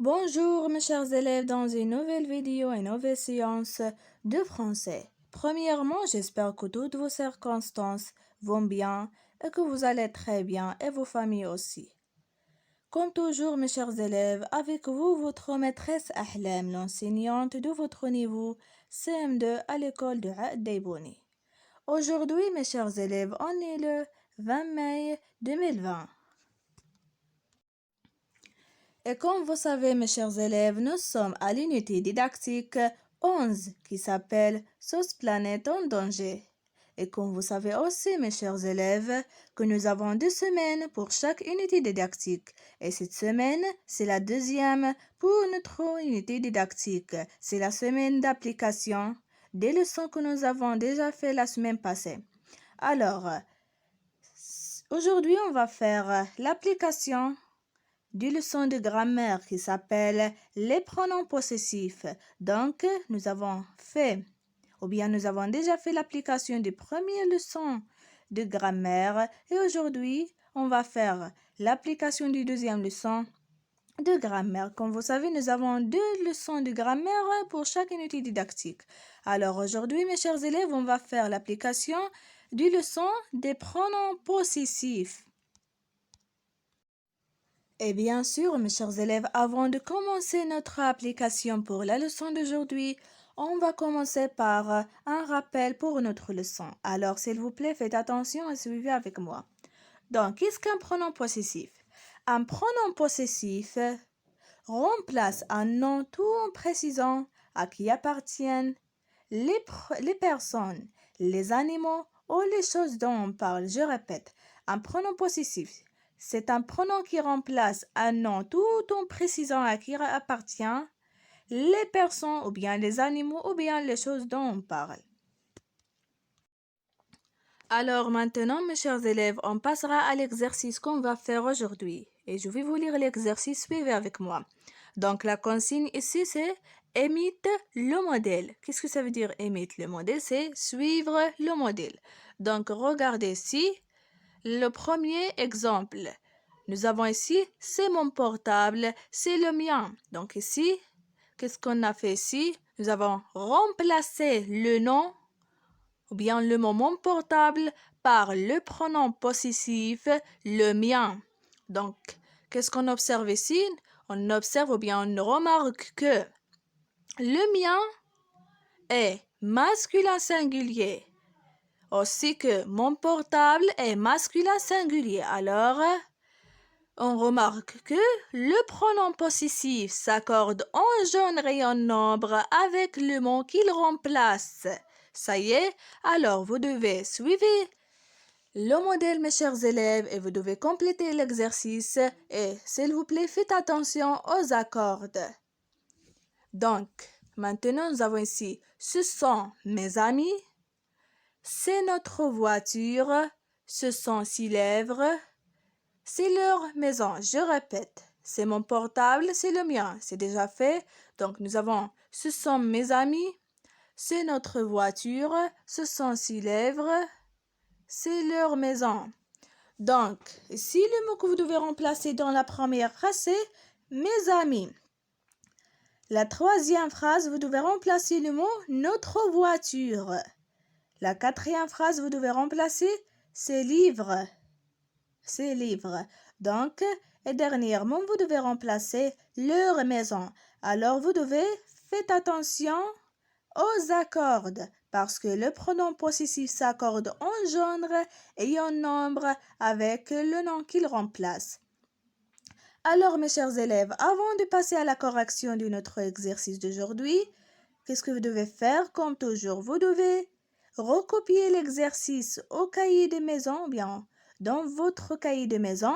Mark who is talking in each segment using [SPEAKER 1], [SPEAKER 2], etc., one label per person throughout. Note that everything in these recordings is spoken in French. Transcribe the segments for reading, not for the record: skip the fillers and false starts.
[SPEAKER 1] Bonjour mes chers élèves dans une nouvelle vidéo et nouvelle séance de français. Premièrement, j'espère que toutes vos circonstances vont bien et que vous allez très bien et vos familles aussi. Comme toujours mes chers élèves, avec vous votre maîtresse Ahlam, l'enseignante de votre niveau CM2 à l'école de Daibouni. Aujourd'hui mes chers élèves, on est le 20 mai 2020. Et comme vous savez, mes chers élèves, nous sommes à l'unité didactique 11 qui s'appelle Sauce Planète en danger. Et comme vous savez aussi, mes chers élèves, que nous avons 2 semaines pour chaque unité didactique. Et cette semaine, c'est la deuxième pour notre unité didactique. C'est la semaine d'application des leçons que nous avons déjà fait la semaine passée. Alors, aujourd'hui, on va faire l'application du leçon de grammaire qui s'appelle les pronoms possessifs. Donc, nous avons déjà fait l'application des premières leçons de grammaire et aujourd'hui, on va faire l'application du deuxième leçon de grammaire. Comme vous savez, nous avons 2 leçons de grammaire pour chaque unité didactique. Alors aujourd'hui, mes chers élèves, on va faire l'application du leçon des pronoms possessifs. Et bien sûr, mes chers élèves, avant de commencer notre application pour la leçon d'aujourd'hui, on va commencer par un rappel pour notre leçon. Alors, s'il vous plaît, faites attention et suivez avec moi. Donc, qu'est-ce qu'un pronom possessif? Un pronom possessif remplace un nom tout en précisant à qui appartiennent les personnes, les animaux ou les choses dont on parle. Je répète, un pronom possessif, c'est un pronom qui remplace un nom tout en précisant à qui appartient les personnes ou bien les animaux ou bien les choses dont on parle. Alors maintenant, mes chers élèves, on passera à l'exercice qu'on va faire aujourd'hui. Et je vais vous lire l'exercice, suivez avec moi. Donc la consigne ici, c'est imite le modèle. Qu'est-ce que ça veut dire imite le modèle? C'est suivre le modèle. Donc regardez ici, le premier exemple. Nous avons ici, c'est mon portable, c'est le mien. Donc ici, qu'est-ce qu'on a fait ici? Nous avons remplacé le nom ou bien le mot mon portable par le pronom possessif le mien. Donc, qu'est-ce qu'on observe ici? On observe ou bien on remarque que le mien est masculin singulier. Aussi que mon portable est masculin singulier. Alors, on remarque que le pronom possessif s'accorde en genre et en nombre avec le mot qu'il remplace. Ça y est, alors vous devez suivre le modèle, mes chers élèves, et vous devez compléter l'exercice. Et s'il vous plaît, faites attention aux accords. Donc, maintenant, nous avons ici, ce sont mes amis, c'est notre voiture, ce sont 6 lèvres, c'est leur maison. Je répète, c'est mon portable, c'est le mien. C'est déjà fait. Donc, nous avons, ce sont mes amis, c'est notre voiture, ce sont 6 lèvres, c'est leur maison. Donc, ici, le mot que vous devez remplacer dans la première phrase, c'est mes amis. La troisième phrase, vous devez remplacer le mot notre voiture. La quatrième phrase, vous devez remplacer ces livres. Ces livres. Donc, et dernièrement, vous devez remplacer leur maison. Alors, vous devez faire attention aux accords parce que le pronom possessif s'accorde en genre et en nombre avec le nom qu'il remplace. Alors, mes chers élèves, avant de passer à la correction de notre exercice d'aujourd'hui, qu'est-ce que vous devez faire? Comme toujours, vous devez recopier l'exercice au cahier de maison, bien dans votre cahier de maison,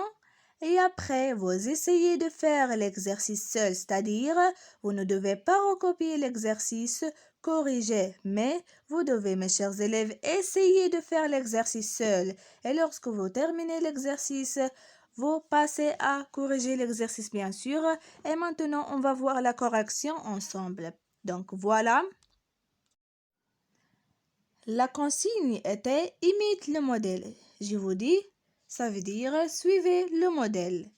[SPEAKER 1] et après, vous essayez de faire l'exercice seul, c'est-à-dire, vous ne devez pas recopier l'exercice corrigé, mais vous devez, mes chers élèves, essayer de faire l'exercice seul. Et lorsque vous terminez l'exercice, vous passez à corriger l'exercice, bien sûr. Et maintenant, on va voir la correction ensemble. Donc, voilà. La consigne était imite le modèle. Je vous dis, ça veut dire suivez le modèle.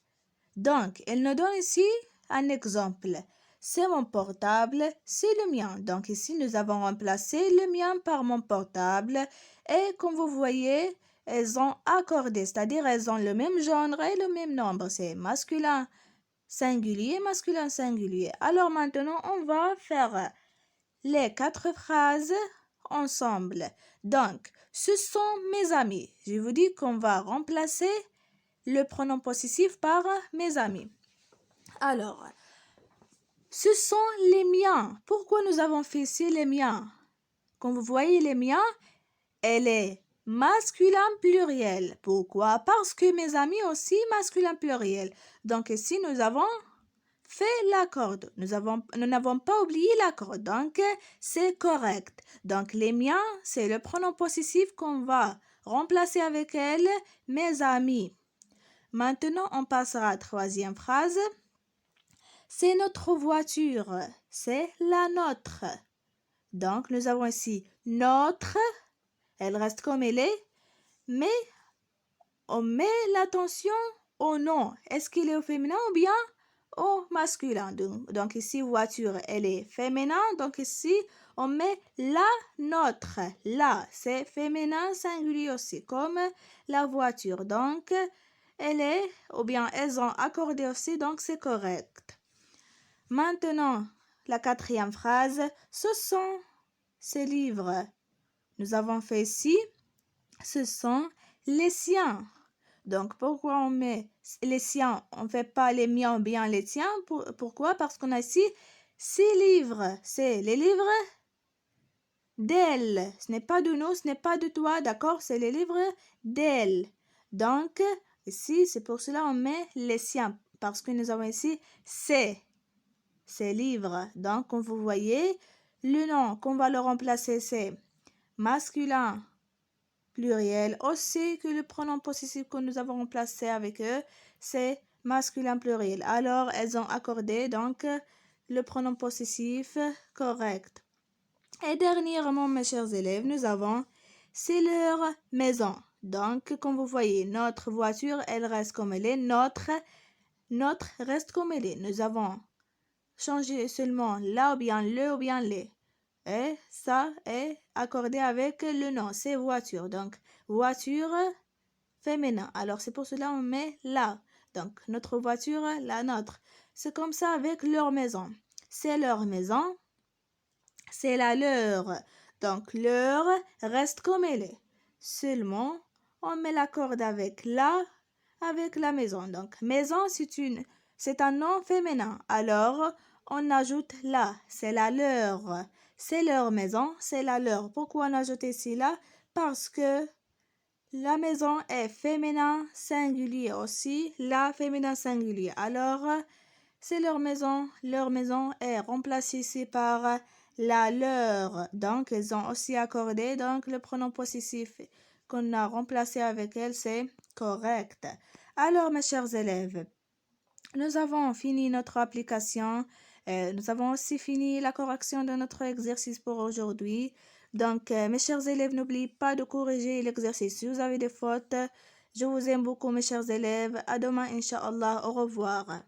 [SPEAKER 1] Donc, elle nous donne ici un exemple. C'est mon portable, c'est le mien. Donc ici, nous avons remplacé le mien par mon portable. Et comme vous voyez, elles ont accordé, c'est-à-dire elles ont le même genre et le même nombre. C'est masculin singulier, masculin singulier. Alors maintenant, on va faire les 4 phrases ensemble. Donc, ce sont mes amis. Je vous dis qu'on va remplacer le pronom possessif par mes amis. Alors, ce sont les miens. Pourquoi nous avons fait ici les miens? Comme vous voyez, les miens, elle est masculin pluriel. Pourquoi? Parce que mes amis aussi masculin pluriel. Donc ici, nous avons fait l'accord. Nous n'avons pas oublié l'accord. Donc, c'est correct. Donc, les miens, c'est le pronom possessif qu'on va remplacer avec elle, mes amis. Maintenant, on passera à la troisième phrase. C'est notre voiture. C'est la nôtre. Donc, nous avons ici notre. Elle reste comme elle est. Mais on met l'attention au nom. Est-ce qu'il est au féminin ou bien au masculin? Donc ici, voiture, elle est féminin. Donc ici, on met la nôtre. La, c'est féminin singulier aussi, comme la voiture. Donc, elle est, ou bien elles ont accordé aussi, donc c'est correct. Maintenant, la quatrième phrase, ce sont ces livres. Nous avons fait ici, ce sont les siens. Donc, pourquoi on met les siens? On ne fait pas les miens ou bien les tiens. Pourquoi? Parce qu'on a ici ces livres. C'est les livres d'elle. Ce n'est pas de nous, ce n'est pas de toi, d'accord? C'est les livres d'elle. Donc, ici, c'est pour cela on met les siens. Parce que nous avons ici ces livres. Donc, comme vous voyez, le nom qu'on va le remplacer, c'est masculin pluriel. Aussi que le pronom possessif que nous avons remplacé avec eux, c'est masculin pluriel. Alors, elles ont accordé donc le pronom possessif correct. Et dernièrement, mes chers élèves, nous avons c'est leur maison. Donc, comme vous voyez, notre voiture, elle reste comme elle est. Notre reste comme elle est. Nous avons changé seulement la ou bien le ou bien les. Et ça est accordé avec le nom, c'est voiture. Donc, voiture féminin. Alors, c'est pour cela on met la. Donc, notre voiture, la nôtre. C'est comme ça avec leur maison. C'est leur maison, c'est la leur. Donc, leur reste comme elle est. Seulement, on met la corde avec la maison. Donc, maison, c'est un nom féminin. Alors, on ajoute la. C'est la leur. C'est leur maison, c'est la leur. Pourquoi on ajoute ici là? Parce que la maison est féminin singulier aussi. La féminin singulier. Alors, c'est leur maison. Leur maison est remplacée ici par la leur. Donc, elles ont aussi accordé. Donc, le pronom possessif qu'on a remplacé avec elle, c'est correct. Alors, mes chers élèves, nous avons fini notre application. Nous avons aussi fini la correction de notre exercice pour aujourd'hui. Donc, mes chers élèves, n'oubliez pas de corriger l'exercice. Si vous avez des fautes, je vous aime beaucoup, mes chers élèves. À demain, Inch'Allah. Au revoir.